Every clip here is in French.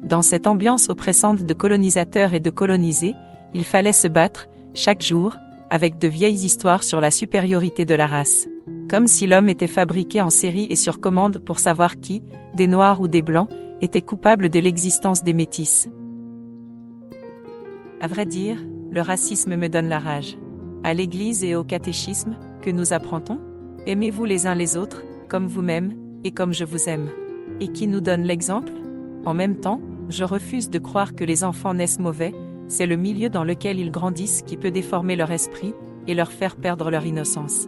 Dans cette ambiance oppressante de colonisateurs et de colonisés, il fallait se battre, chaque jour, avec de vieilles histoires sur la supériorité de la race. Comme si l'homme était fabriqué en série et sur commande pour savoir qui, des noirs ou des blancs, était coupable de l'existence des métis. À vrai dire, le racisme me donne la rage. À l'église et au catéchisme, que nous apprend-on? Aimez-vous les uns les autres, comme vous-même, et comme je vous aime. Et qui nous donne l'exemple? En même temps, je refuse de croire que les enfants naissent mauvais, c'est le milieu dans lequel ils grandissent qui peut déformer leur esprit, et leur faire perdre leur innocence.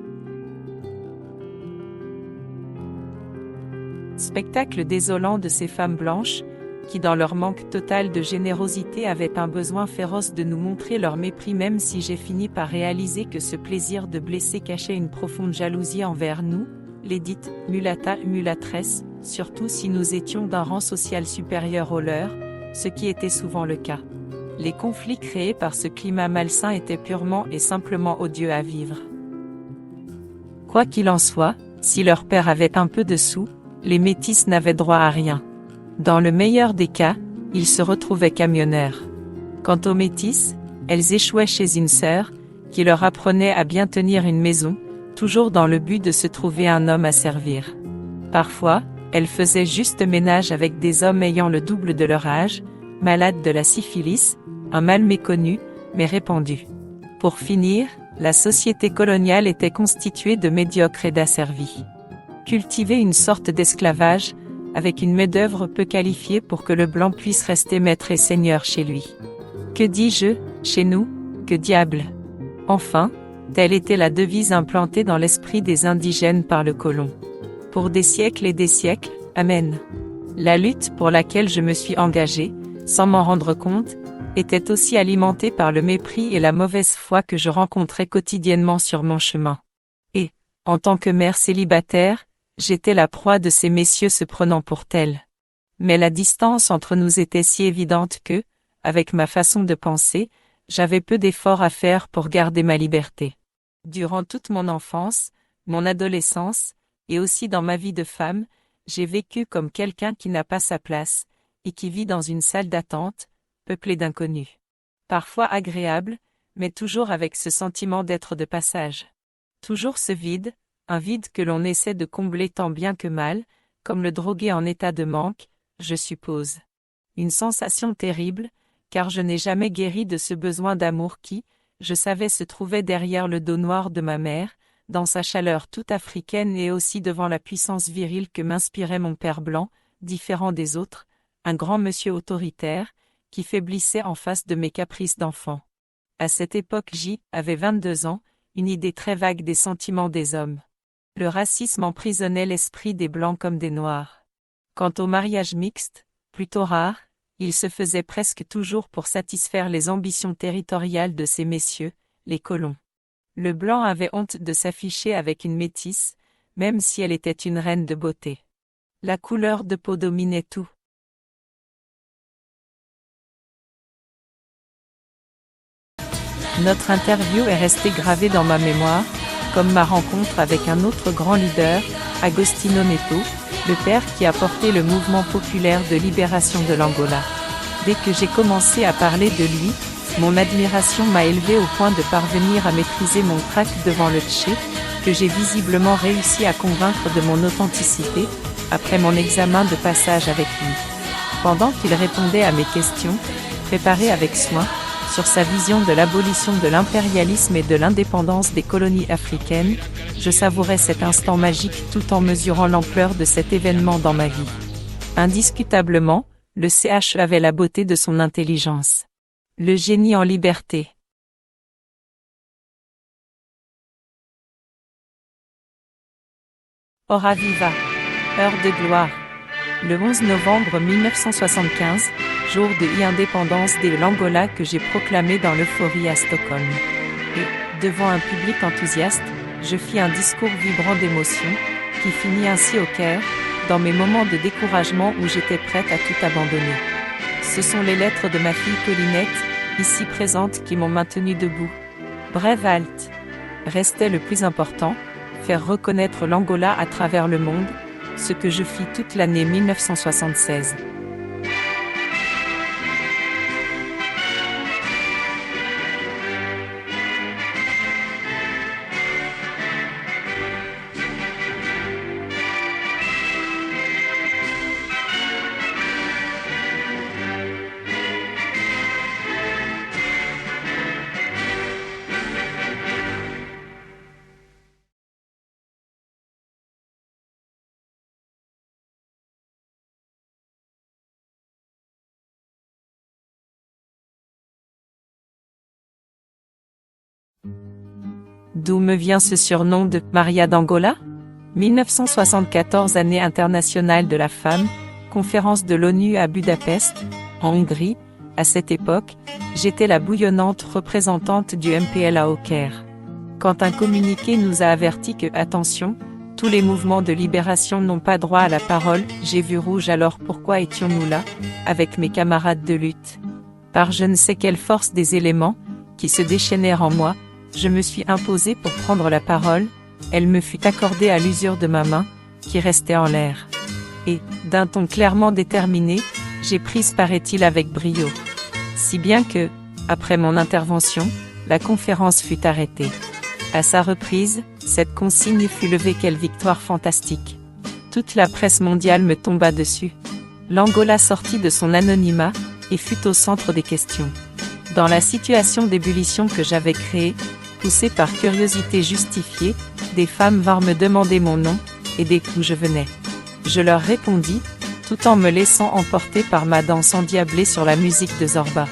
Spectacle désolant de ces femmes blanches, qui dans leur manque total de générosité avaient un besoin féroce de nous montrer leur mépris, même si j'ai fini par réaliser que ce plaisir de blesser cachait une profonde jalousie envers nous, les dites mulâtas, mulâtresses, surtout si nous étions d'un rang social supérieur au leur, ce qui était souvent le cas. Les conflits créés par ce climat malsain étaient purement et simplement odieux à vivre. Quoi qu'il en soit, si leur père avait un peu de sous, les métis n'avaient droit à rien. Dans le meilleur des cas, ils se retrouvaient camionneurs. Quant aux métis, elles échouaient chez une sœur, qui leur apprenait à bien tenir une maison, toujours dans le but de se trouver un homme à servir. Parfois, elles faisaient juste ménage avec des hommes ayant le double de leur âge, malades de la syphilis, un mal méconnu, mais répandu. Pour finir, la société coloniale était constituée de médiocres et d'asservis. Cultiver une sorte d'esclavage, avec une main-d'œuvre peu qualifiée pour que le blanc puisse rester maître et seigneur chez lui. Que dis-je, chez nous, que diable? Enfin, telle était la devise implantée dans l'esprit des indigènes par le colon. Pour des siècles et des siècles, amen. La lutte pour laquelle je me suis engagé, sans m'en rendre compte, était aussi alimentée par le mépris et la mauvaise foi que je rencontrais quotidiennement sur mon chemin. Et, en tant que mère célibataire, j'étais la proie de ces messieurs se prenant pour tels. Mais la distance entre nous était si évidente que, avec ma façon de penser, j'avais peu d'efforts à faire pour garder ma liberté. Durant toute mon enfance, mon adolescence, et aussi dans ma vie de femme, j'ai vécu comme quelqu'un qui n'a pas sa place, et qui vit dans une salle d'attente, peuplée d'inconnus. Parfois agréable, mais toujours avec ce sentiment d'être de passage. Toujours ce vide, un vide que l'on essaie de combler tant bien que mal, comme le drogué en état de manque, je suppose. Une sensation terrible, car je n'ai jamais guéri de ce besoin d'amour qui, je savais, se trouvait derrière le dos noir de ma mère, dans sa chaleur toute africaine et aussi devant la puissance virile que m'inspirait mon père blanc, différent des autres, un grand monsieur autoritaire, qui faiblissait en face de mes caprices d'enfant. À cette époque j'avais 22 ans, une idée très vague des sentiments des hommes. Le racisme emprisonnait l'esprit des blancs comme des noirs. Quant au mariage mixte, plutôt rare, il se faisait presque toujours pour satisfaire les ambitions territoriales de ces messieurs, les colons. Le blanc avait honte de s'afficher avec une métisse, même si elle était une reine de beauté. La couleur de peau dominait tout. Notre interview est restée gravée dans ma mémoire, comme ma rencontre avec un autre grand leader, Agostinho Neto, le père qui a porté le mouvement populaire de libération de l'Angola. Dès que j'ai commencé à parler de lui, mon admiration m'a élevé au point de parvenir à maîtriser mon trac devant le Tché, que j'ai visiblement réussi à convaincre de mon authenticité, après mon examen de passage avec lui. Pendant qu'il répondait à mes questions, préparées avec soin, sur sa vision de l'abolition de l'impérialisme et de l'indépendance des colonies africaines, je savourais cet instant magique tout en mesurant l'ampleur de cet événement dans ma vie. Indiscutablement, le CH avait la beauté de son intelligence. Le génie en liberté. Hora viva. Heure de gloire. Le 11 novembre 1975, jour de l'indépendance de l'Angola que j'ai proclamé dans l'euphorie à Stockholm. Et, devant un public enthousiaste, je fis un discours vibrant d'émotion, qui finit ainsi au cœur, dans mes moments de découragement où j'étais prête à tout abandonner. Ce sont les lettres de ma fille Colinette, ici présente, qui m'ont maintenue debout. Bref halte. Restait le plus important, faire reconnaître l'Angola à travers le monde, ce que je fis toute l'année 1976. D'où me vient ce surnom de Maria d'Angola? 1974 Année internationale de la femme, conférence de l'ONU à Budapest, en Hongrie. À cette époque, j'étais la bouillonnante représentante du MPLA au Caire. Quand un communiqué nous a averti que, attention, tous les mouvements de libération n'ont pas droit à la parole, j'ai vu rouge. Alors pourquoi étions-nous là, avec mes camarades de lutte? Par je ne sais quelle force des éléments, qui se déchaînèrent en moi, je me suis imposée pour prendre la parole, elle me fut accordée à l'usure de ma main, qui restait en l'air. Et, d'un ton clairement déterminé, j'ai prise paraît-il avec brio. Si bien que, après mon intervention, la conférence fut arrêtée. À sa reprise, cette consigne fut levée. Quelle victoire fantastique! Toute la presse mondiale me tomba dessus. L'Angola sortit de son anonymat, et fut au centre des questions. Dans la situation d'ébullition que j'avais créée, poussée par curiosité justifiée, des femmes vinrent me demander mon nom, et d'où je venais. Je leur répondis, tout en me laissant emporter par ma danse endiablée sur la musique de Zorba.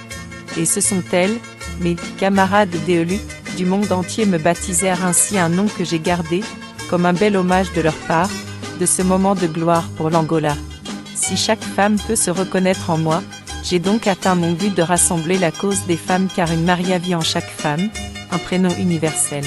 Et ce sont elles, mes camarades des luttes, du monde entier me baptisèrent ainsi, un nom que j'ai gardé, comme un bel hommage de leur part, de ce moment de gloire pour l'Angola. Si chaque femme peut se reconnaître en moi, j'ai donc atteint mon but de rassembler la cause des femmes, car une Maria vit en chaque femme, un prénom universel.